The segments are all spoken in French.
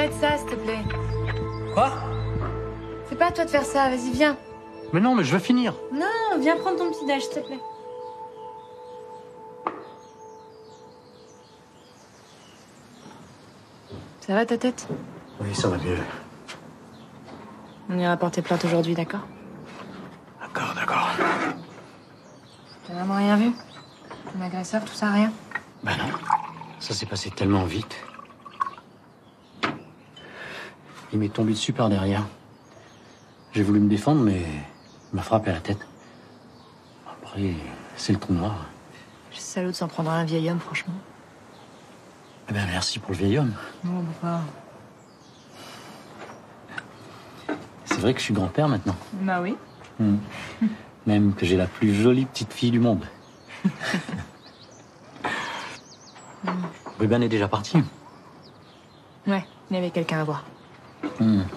Arrête ça, s'il te plaît. Quoi? C'est pas à toi de faire ça, vas-y, viens. Mais non, mais je veux finir. Non, viens prendre ton petit déj, s'il te plaît. Ça va ta tête? Oui, ça va mieux. On ira porter plainte aujourd'hui, d'accord? D'accord, d'accord. T'as vraiment rien vu? Ton agresseur, tout ça, rien? Ben non, ça s'est passé tellement vite. Il m'est tombé dessus par derrière. J'ai voulu me défendre, mais il m'a frappé à la tête. Après, c'est le trou noir. Je suis salaud de s'en prendre à un vieil homme, franchement. Eh ben merci pour le vieil homme. Non, pourquoi? C'est vrai que je suis grand-père maintenant. Bah oui. Même que j'ai la plus jolie petite fille du monde. Ruben est déjà parti. Ouais, il y avait quelqu'un à voir.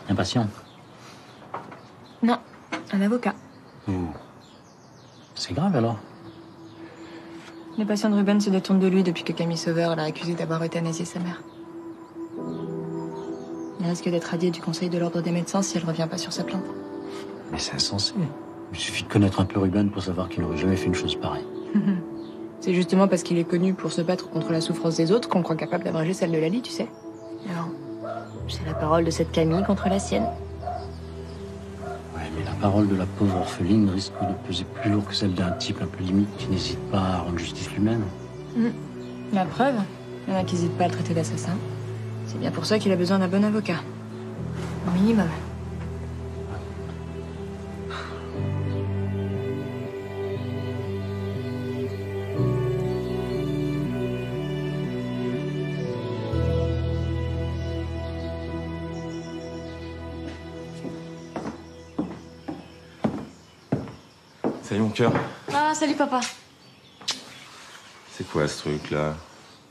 Impatient. Non, un avocat. C'est grave alors. Les patients de Ruben se détournent de lui depuis que Camille Sauveur l'a accusé d'avoir euthanasié sa mère. Il risque d'être radié du conseil de l'ordre des médecins si elle revient pas sur sa plainte. Mais c'est insensé. Il suffit de connaître un peu Ruben pour savoir qu'il n'aurait jamais fait une chose pareille. C'est justement parce qu'il est connu pour se battre contre la souffrance des autres qu'on le croit capable d'abréger celle de Lali, tu sais. Alors, j'ai la parole de cette Camille contre la sienne. Ouais, mais la parole de la pauvre orpheline risque de peser plus lourd que celle d'un type un peu limite qui n'hésite pas à rendre justice lui-même. La preuve, il y en a qui n'hésitent pas à le traiter d'assassin. C'est bien pour ça qu'il a besoin d'un bon avocat. Au minimum. Salut mon cœur. Ah, salut papa. C'est quoi ce truc-là?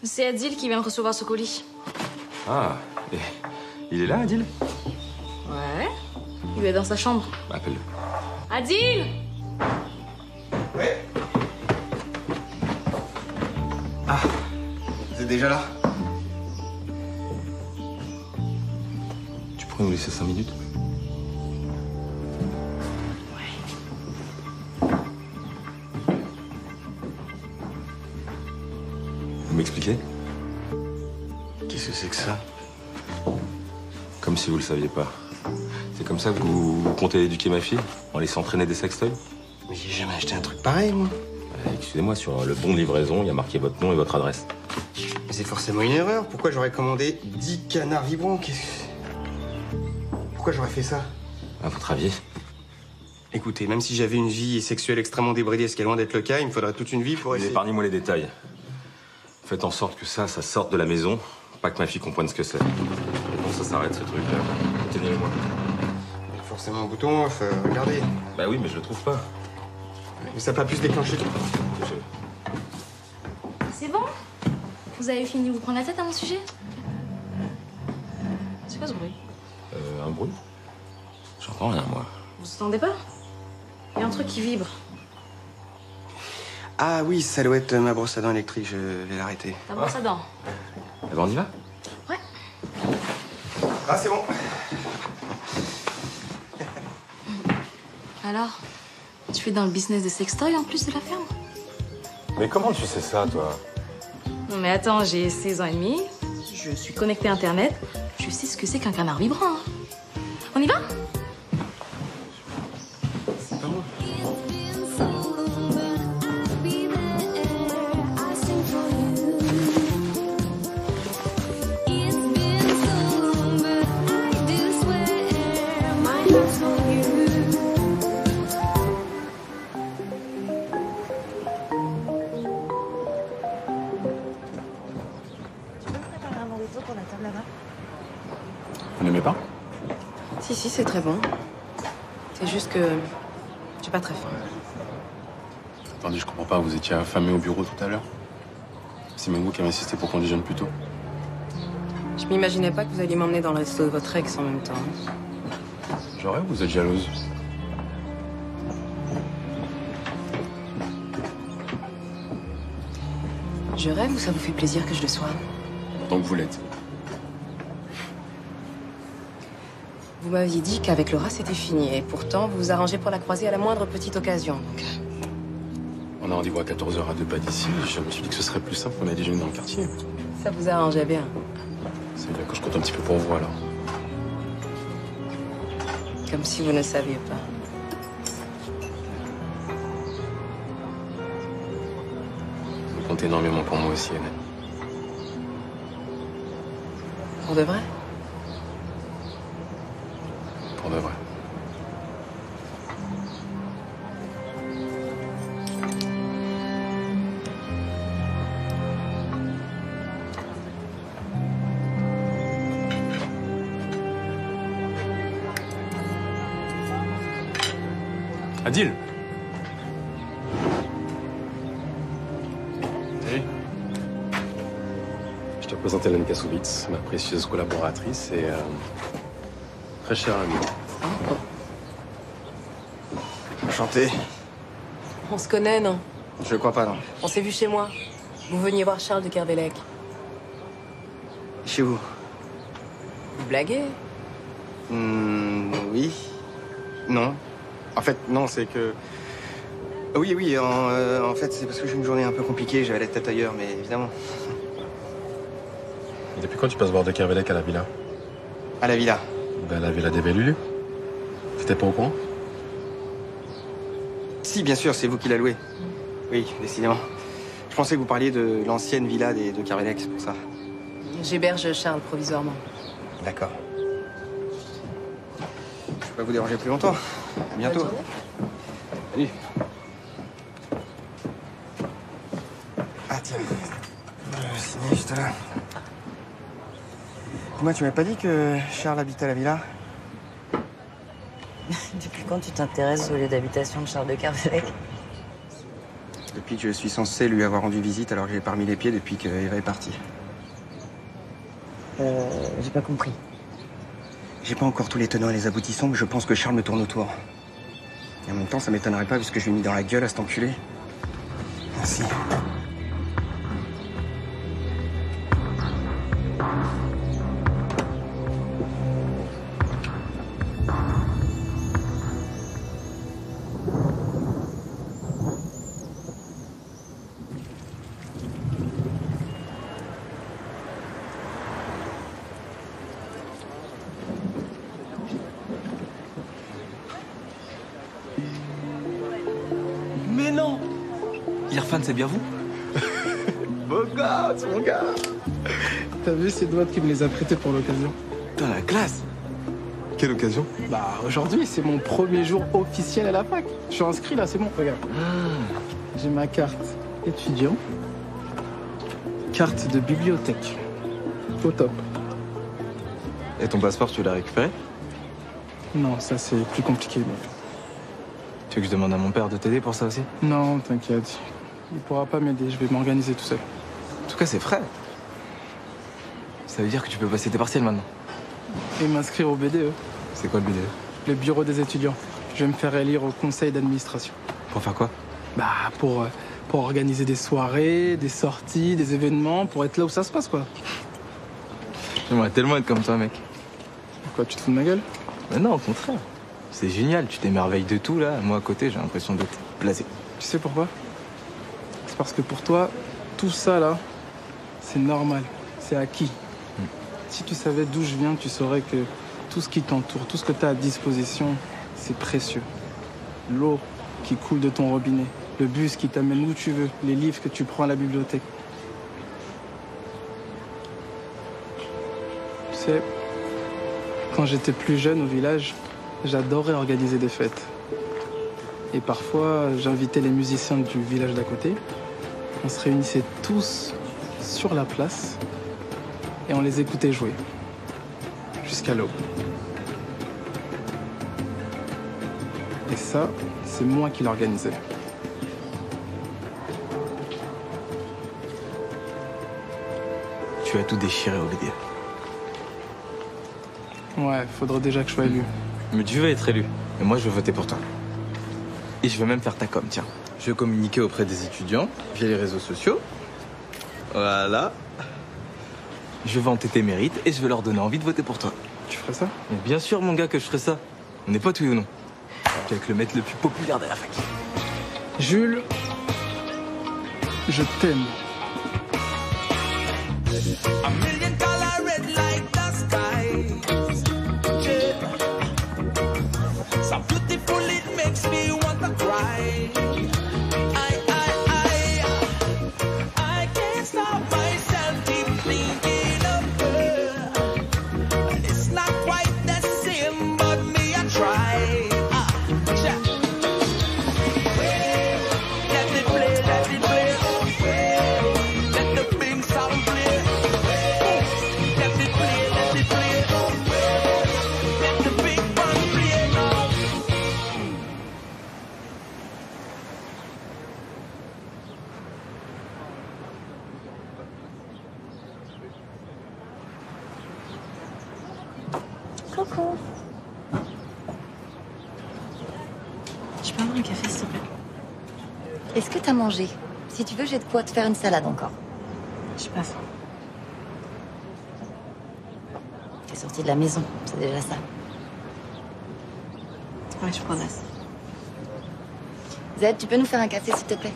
C'est Adil qui vient de recevoir ce colis. Ah, et il est là, Adil? Ouais. Il est dans sa chambre. Bah, appelle-le. Adil! Ouais. Ah, vous êtes déjà là? Tu pourrais nous laisser 5 minutes? Vous m'expliquez? Qu'est-ce que c'est que ça? Comme si vous le saviez pas. C'est comme ça que vous comptez éduquer ma fille? En laissant entraîner des sextoys? Mais j'ai jamais acheté un truc pareil, moi. Excusez-moi, sur le bon de livraison, il y a marqué votre nom et votre adresse. Mais c'est forcément une erreur. Pourquoi j'aurais commandé 10 canards vibrants? Pourquoi j'aurais fait ça? À votre avis? Écoutez, même si j'avais une vie sexuelle extrêmement débridée, ce qui est loin d'être le cas, il me faudrait toute une vie pour essayer... Épargnez-moi les détails. Faites en sorte que ça sorte de la maison, pas que ma fille comprenne ce que c'est. Bon, ça s'arrête, ce truc-là. Tenez-le-moi. Il y a forcément un bouton off, regardez. Bah oui, mais je le trouve pas. Mais ça n'a pas pu se déclencher. C'est bon? Vous avez fini de vous prendre la tête à mon sujet? C'est quoi ce bruit? Un bruit? J'entends rien, moi. Vous entendez pas? Il y a un truc qui vibre. Ah oui, ça doit être ma brosse à dents électrique, je vais l'arrêter. Ta brosse à dents. Ah ben on y va? Ouais. Ah, c'est bon. Alors? Tu fais dans le business des sextoys en plus de la ferme? Mais comment tu sais ça, toi? Non mais attends, j'ai 16 ans et demi, je suis connectée à Internet, je sais ce que c'est qu'un canard vibrant. Hein. On y va? C'est pas moi. Vous n'aimez pas? Si, c'est très bon. C'est juste que j'ai pas très faim. Attendez, je comprends pas, vous étiez affamé au bureau tout à l'heure? C'est même vous qui avez insisté pour qu'on déjeune plus tôt. Je m'imaginais pas que vous alliez m'emmener dans le resto de votre ex en même temps. J'aurais, vous êtes jalouse. Je rêve ou ça vous fait plaisir que je le sois? Donc vous l'êtes. Vous m'aviez dit qu'avec Laura, c'était fini. Et pourtant, vous vous arrangez pour la croiser à la moindre petite occasion. Donc... On a rendez-vous à 14h à 2 pas d'ici. Je me suis dit que ce serait plus simple qu'on ait déjeuner dans le quartier. Ça vous arrangeait bien. C'est bien que je compte un petit peu pour vous, alors. Comme si vous ne saviez pas. Vous comptez énormément pour moi aussi, Hélène. Pour de vrai? Pour de vrai. Adil! Salut. Je te présente Hélène Kassovitz, ma précieuse collaboratrice et très chère amie. Enchanté. On se connaît, non? Je crois pas, non. On s'est vu chez moi. Vous veniez voir Charles de Kervelec. Chez vous? Vous blaguez? Oui. Non. En fait, non, c'est que... Oui, en fait, c'est parce que j'ai une journée un peu compliquée, j'avais la tête ailleurs, mais évidemment. Et depuis quand tu passes voir de Kervelec à la villa? À la villa. Ben, la villa des Bellulu. T'étais pas au courant? Si, bien sûr, c'est vous qui la louez. Oui, décidément. Je pensais que vous parliez de l'ancienne villa de Kervelec, c'est pour ça. J'héberge Charles provisoirement. D'accord. Je vais pas vous déranger plus longtemps. À bientôt. Salut. Ah tiens. Signé juste là. Dis-moi, tu m'as pas dit que Charles habitait à la villa? Depuis quand tu t'intéresses au lieu d'habitation de Charles de Kervelec? Depuis que je suis censé lui avoir rendu visite alors que j'ai pas remis les pieds depuis qu'il est parti. J'ai pas compris. J'ai pas encore tous les tenants et les aboutissants, mais je pense que Charles me tourne autour. Et en même temps, ça m'étonnerait pas vu ce que je lui ai mis dans la gueule à cet enculé. Merci. Mais non! Irfan, c'est bien vous? Beau gosse, mon gars! T'as vu ces doigts qui me les a prêtés pour l'occasion? Putain, la classe! Quelle occasion? Bah aujourd'hui c'est mon premier jour officiel à la fac. Je suis inscrit là, c'est bon, regarde. J'ai ma carte étudiant, carte de bibliothèque. Au top. Et ton passeport, tu l'as récupéré? Non, ça c'est plus compliqué. Mais... Tu veux que je demande à mon père de t'aider pour ça aussi? Non, t'inquiète. Il pourra pas m'aider, je vais m'organiser tout seul. En tout cas, c'est frais. Ça veut dire que tu peux passer tes partiels maintenant. Et m'inscrire au BDE. C'est quoi le BDE? Le bureau des étudiants. Je vais me faire élire au conseil d'administration. Pour faire quoi? Bah pour organiser des soirées, des sorties, des événements, pour être là où ça se passe quoi. J'aimerais tellement être comme toi, mec. Quoi, tu te fous de ma gueule? Mais non, au contraire. C'est génial, tu t'émerveilles de tout là. Moi à côté, j'ai l'impression d'être blasé. Tu sais pourquoi? C'est parce que pour toi, tout ça là, c'est normal, c'est acquis. Si tu savais d'où je viens, tu saurais que tout ce qui t'entoure, tout ce que tu as à disposition, c'est précieux. L'eau qui coule de ton robinet, le bus qui t'amène où tu veux, les livres que tu prends à la bibliothèque. Tu sais, quand j'étais plus jeune au village, j'adorais organiser des fêtes. Et parfois, j'invitais les musiciens du village d'à côté. On se réunissait tous sur la place et on les écoutait jouer. Jusqu'à l'aube. Et ça, c'est moi qui l'organisais. Tu as tout déchiré au BDE. Ouais, faudrait déjà que je sois élu. Mais tu veux être élu. Et moi, je veux voter pour toi. Et je veux même faire ta com, tiens. Je veux communiquer auprès des étudiants, via les réseaux sociaux. Voilà. Je veux vanter tes mérites et je veux leur donner envie de voter pour toi. Tu ferais ça? Mais bien sûr, mon gars, que je ferais ça. On n'est pas tous ou non? Puis avec le mec le plus populaire de la fac. Jules, je t'aime. A million color red like the sky. Yeah. So beautiful it makes me want to cry. I can't stop myself keep thinking of her. It's not quite the same, but me I try. Let it play, let it play. Let the big sound play. Let it play, let it play. Let the big band play now. Coucou. Je peux avoir un café, s'il te plaît? Est-ce que t'as mangé? Si tu veux, j'ai de quoi te faire une salade encore. J'ai pas faim. T'es sortie de la maison, c'est déjà ça. Ouais, je progresse. Zed, tu peux nous faire un café, s'il te plaît?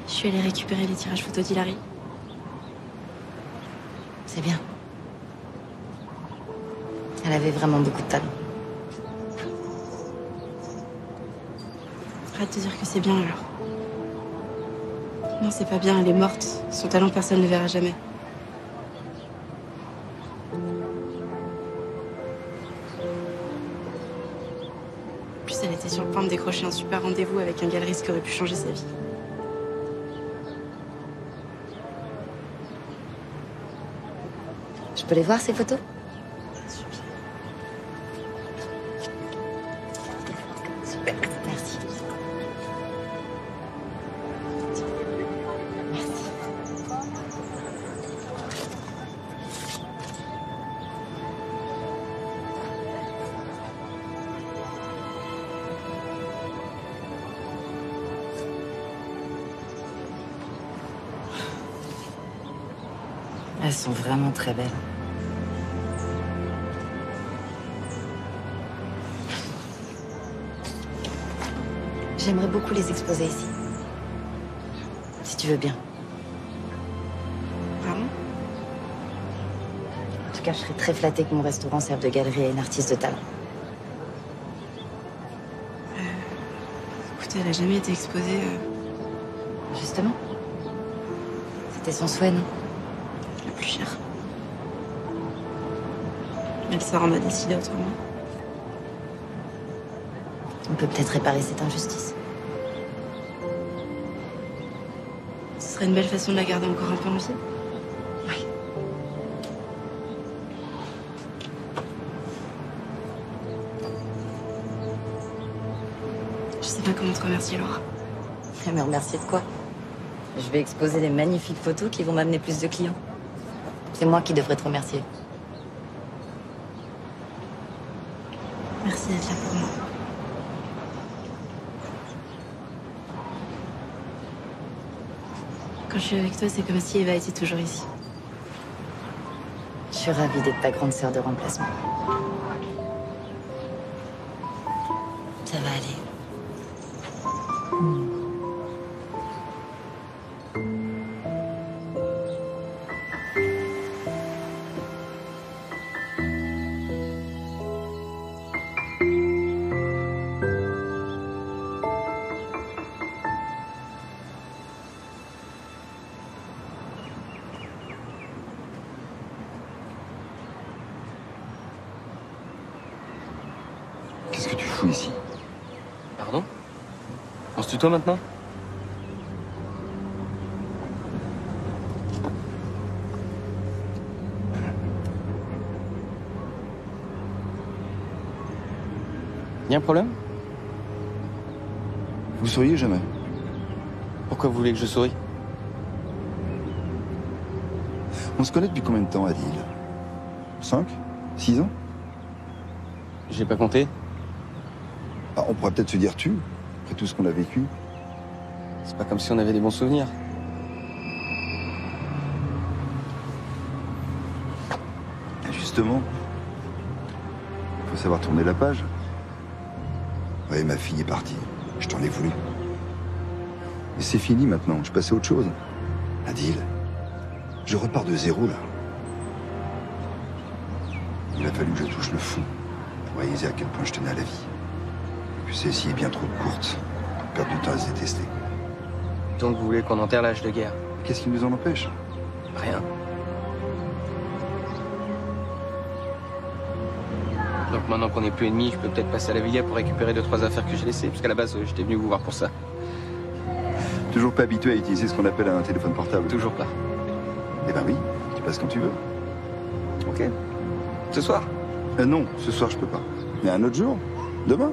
Je suis allée récupérer les tirages photos d'Hilary. C'est bien. Elle avait vraiment beaucoup de talent. Arrête de dire que c'est bien, alors. Non, c'est pas bien, elle est morte. Son talent, personne ne le verra jamais. En plus, elle était sur le point de décrocher un super rendez-vous avec un galeriste qui aurait pu changer sa vie. Je peux les voir, ces photos? Super, merci. Merci. Elles sont vraiment très belles. J'aimerais beaucoup les exposer ici. Si tu veux bien. Vraiment? En tout cas, je serais très flattée que mon restaurant serve de galerie à une artiste de talent. Écoute, elle a jamais été exposée. Justement. C'était son souhait, non? La plus chère. Elle sort en a décidé autrement. On peut peut-être réparer cette injustice. Ce serait une belle façon de la garder encore un peu en vie. Oui. Je sais pas comment te remercier, Laura. Mais remercier de quoi? Je vais exposer des magnifiques photos qui vont m'amener plus de clients. C'est moi qui devrais te remercier. Merci d'être là pour moi. Quand je suis avec toi, c'est comme si Eva était toujours ici. Je suis ravie d'être ta grande sœur de remplacement. Ça va aller. Qu'est-ce que tu fous ici? Pardon? On se tutoie maintenant? Y'a un problème? Vous souriez jamais. Pourquoi vous voulez que je sourie? On se connaît depuis combien de temps, Adil? 5? 6 ans? J'ai pas compté. Ah, on pourrait peut-être se dire tu, après tout ce qu'on a vécu. C'est pas comme si on avait des bons souvenirs. Justement, faut savoir tourner la page. Ouais, ma fille est partie. Je t'en ai voulu. Mais c'est fini maintenant, je passe à autre chose. Adil, je repars de zéro, là. Il a fallu que je touche le fond pour réaliser à quel point je tenais à la vie. Que celle-ci est bien trop courte. Perdre du temps à se détester. Donc vous voulez qu'on enterre l'âge de guerre? Qu'est-ce qui nous en empêche? Rien. Donc maintenant qu'on n'est plus ennemis, je peux peut-être passer à la villa pour récupérer 2-3 affaires que j'ai laissées, parce qu'à la base, j'étais venu vous voir pour ça. Toujours pas habitué à utiliser ce qu'on appelle un téléphone portable? Toujours pas. Eh ben oui, tu passes quand tu veux. Ok. Ce soir? Non, ce soir je peux pas. Mais un autre jour? Demain?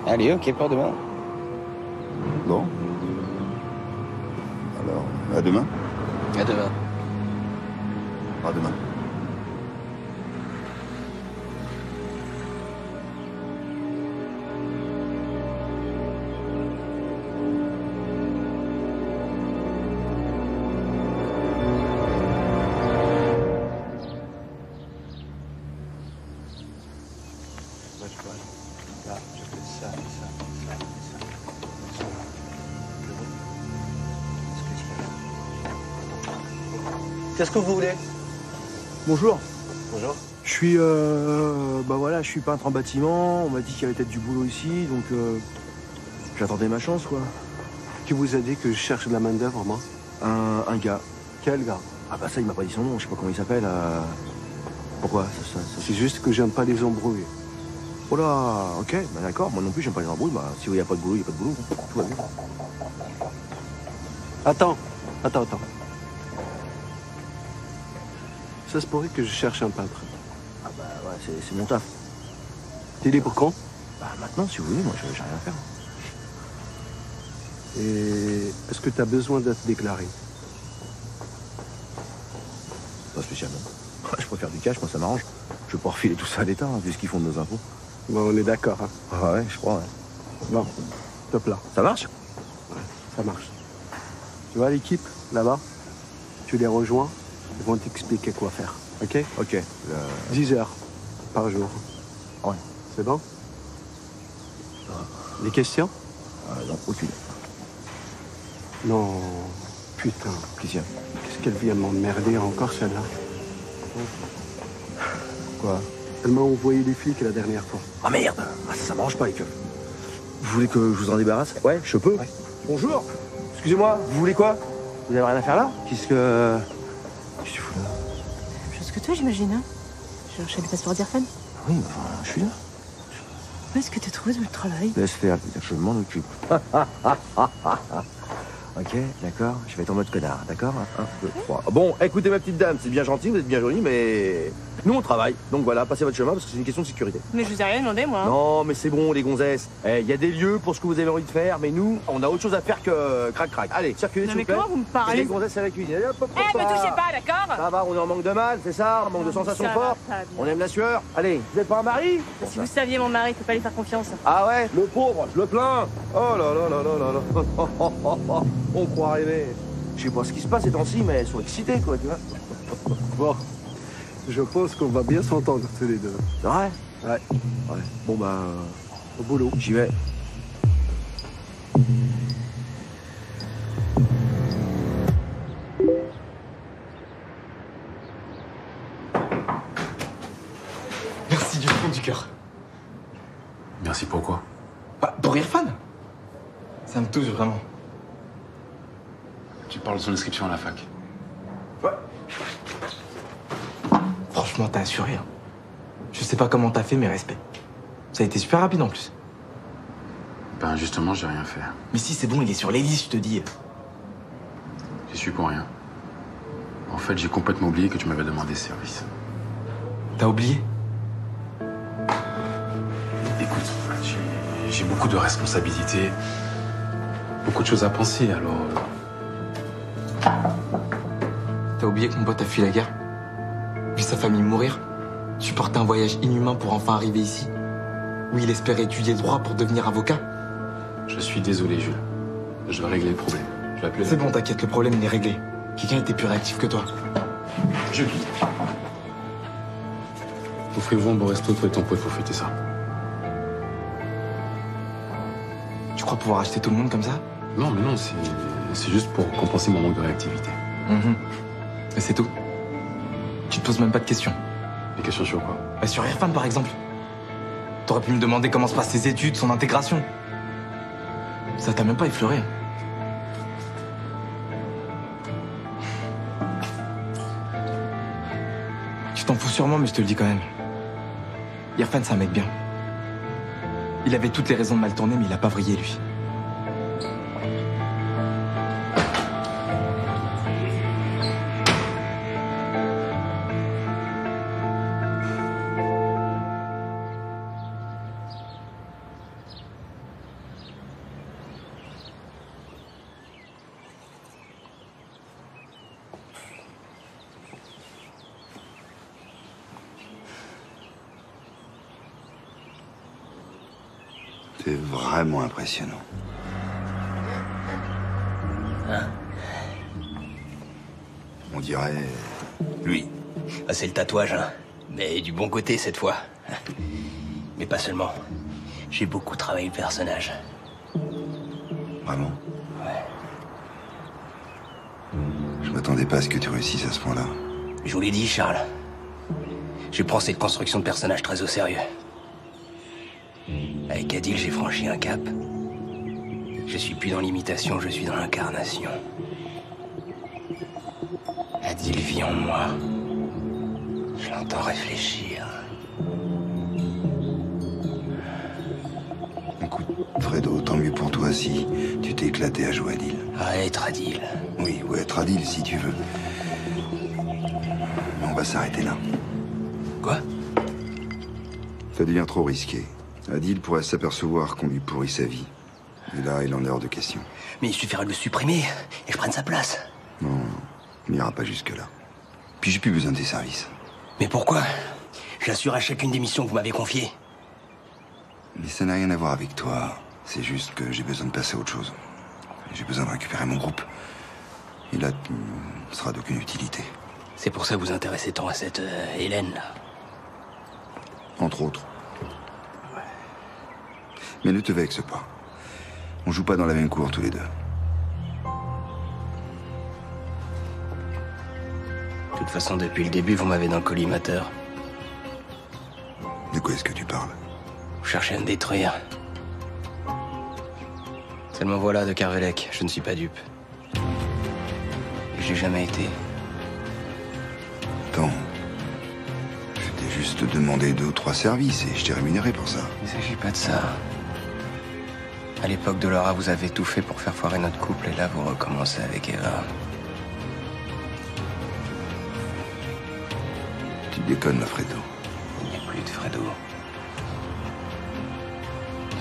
Allez, ok, pour demain. Bon. Alors, à demain? À demain. À demain. Qu'est-ce que vous voulez? Bonjour. Bonjour. Je suis, bah voilà, je suis peintre en bâtiment. On m'a dit qu'il y avait peut-être du boulot ici, donc j'attendais ma chance, quoi. Qui vous a dit que je cherche de la main d'œuvre, moi? Un gars. Quel gars? Ah bah ça, il m'a pas dit son nom. Je sais pas comment il s'appelle. Pourquoi C'est juste que j'aime pas les embrouilles. Oh là, ok, bah d'accord. Moi non plus, j'aime pas les embrouilles. Bah s'il y a pas de boulot, il y a pas de boulot. Tout va bien. Attends. Ça se pourrait que je cherche un peintre. Ah bah ouais, c'est mon taf. T'es libre quand? Bah maintenant, si vous voulez, moi j'ai rien à faire. Et est-ce que t'as besoin d'être déclaré? Pas spécialement. Je préfère du cash, moi ça m'arrange. Je vais pas refiler tout ça à l'État, vu ce qu'ils font de nos impôts. Bon, on est d'accord, hein. Ah ouais, je crois, ouais. Bon, top là. Ça marche? Ouais, ça marche. Tu vois l'équipe, là-bas? Tu les rejoins, ils vont t'expliquer quoi faire, ok? Ok. 10 heures par jour. Ouais. C'est bon? Des questions? Non, aucune. Non, putain. Qu'est-ce qu'elle vient m'emmerder encore, celle-là? Quoi? Elle m'a envoyé les flics la dernière fois. Ah merde! Ah, ça m'arrange pas, les keufs. Vous voulez que je vous en débarrasse? Ouais, je peux. Ouais. Bonjour! Excusez-moi, vous voulez quoi? Vous avez rien à faire là? Qu'est-ce que tu fous là? Même chose que toi, j'imagine, hein? Je cherchais le passeport d'Irfan. Oui, mais enfin, je suis là. Où est-ce que t'as trouvé tout le travail? Laisse faire, je m'en occupe. Ok, d'accord, je vais être en mode connard, d'accord? 1, 2, 3. Bon, écoutez ma petite dame, c'est bien gentil, vous êtes bien jolie, mais nous on travaille. Donc voilà, passez votre chemin parce que c'est une question de sécurité. Mais je vous ai rien demandé, moi. Non, mais c'est bon, les gonzesses. Il y a des lieux pour ce que vous avez envie de faire, mais nous, on a autre chose à faire que crac-crac. Allez, circulez, s'il vous plaît. Mais comment vous me parlez? Les gonzesses à la cuisine. Allez, hop, hop, Eh, me touchez pas, d'accord? Ça va, on est en manque de mal, c'est ça? En manque de sensations ça fortes. va pas bien. On aime la sueur. Allez, vous êtes pas un mari? Si vous saviez mon mari, faut pas lui faire confiance. Ah ouais? Le pauvre, je le plains. Oh là là là là là là. On croit rêver. Je sais pas ce qui se passe ces temps-ci, mais elles sont excitées, quoi, tu vois. Bon, je pense qu'on va bien s'entendre tous les deux. C'est vrai? Ouais. Bon, bah... Au boulot. J'y vais. Merci du fond du cœur. Merci pourquoi? Bah, pour Irfan. Ça me touche vraiment. Tu parles de son inscription à la fac. Ouais. Franchement, t'as assuré. Hein. Je sais pas comment t'as fait, mais respect. Ça a été super rapide en plus. Ben justement, j'ai rien fait. Mais si, c'est bon, il est sur les listes, je te dis. J'y suis pour rien. En fait, j'ai complètement oublié que tu m'avais demandé ce service. T'as oublié? Écoute, j'ai beaucoup de responsabilités, beaucoup de choses à penser, alors... T'as oublié que mon pote a fui la guerre? Vu sa famille mourir? Supporter un voyage inhumain pour enfin arriver ici? Où il espérait étudier le droit pour devenir avocat? Je suis désolé, Jules. Je vais régler le problème. Je vais appeler... C'est bon, t'inquiète, le problème il est réglé. Quelqu'un était plus réactif que toi. Jules. Offrez-vous un beau resto, toi et ton pote, pour fêter ça. Tu crois pouvoir acheter tout le monde comme ça? Non, mais non, c'est juste pour compenser mon manque de réactivité. Et c'est tout? Tu te poses même pas de questions? Des questions sur quoi? Bah, sur Irfan, par exemple. T'aurais pu me demander comment se passent ses études, son intégration. Ça t'a même pas effleuré. Tu t'en fous sûrement, mais je te le dis quand même. Irfan, c'est un mec bien. Il avait toutes les raisons de mal tourner, mais il a pas vrillé, lui. C'est vraiment impressionnant. Hein? On dirait... Lui. Ah, c'est le tatouage, hein. Mais du bon côté cette fois. Mais pas seulement. J'ai beaucoup travaillé le personnage. Vraiment? Ouais. Je m'attendais pas à ce que tu réussisses à ce point-là. Je vous l'ai dit, Charles. Je prends cette construction de personnage très au sérieux. Avec Adil, j'ai franchi un cap. Je suis plus dans l'imitation, je suis dans l'incarnation. Adil vit en moi. Je l'entends réfléchir. Écoute, Fredo, tant mieux pour toi si tu t'es éclaté à jouer Adil. À être Adil. Oui, ou être Adil si tu veux. Mais on va s'arrêter là. Quoi? Ça devient trop risqué. Adil pourrait s'apercevoir qu'on lui pourrit sa vie. Et là, il en est hors de question. Mais il suffirait de le supprimer et je prenne sa place. Non, on n'ira pas jusque-là. Puis j'ai plus besoin de tes services. Mais pourquoi? J'assure à chacune des missions que vous m'avez confiées. Mais ça n'a rien à voir avec toi. C'est juste que j'ai besoin de passer à autre chose. J'ai besoin de récupérer mon groupe. Et là, tu ne seras d'aucune utilité. C'est pour ça que vous intéressez tant à cette Hélène, là. Entre autres. Mais ne te vexe pas. On joue pas dans la même cour tous les deux. De toute façon, depuis le début, vous m'avez dans le collimateur. De quoi est-ce que tu parles? Vous cherchez à me détruire. Seulement voilà, de Kervelec, je ne suis pas dupe. Et j'ai jamais été. Attends. Je t'ai juste demandé 2 ou 3 services et je t'ai rémunéré pour ça. Il ne s'agit pas de ça. À l'époque de Laura, vous avez tout fait pour faire foirer notre couple et là, vous recommencez avec Eva. Tu déconnes, là, Fredo. Il n'y a plus de Fredo.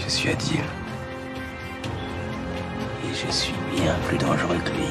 Je suis Adil. Et je suis bien plus dangereux que lui.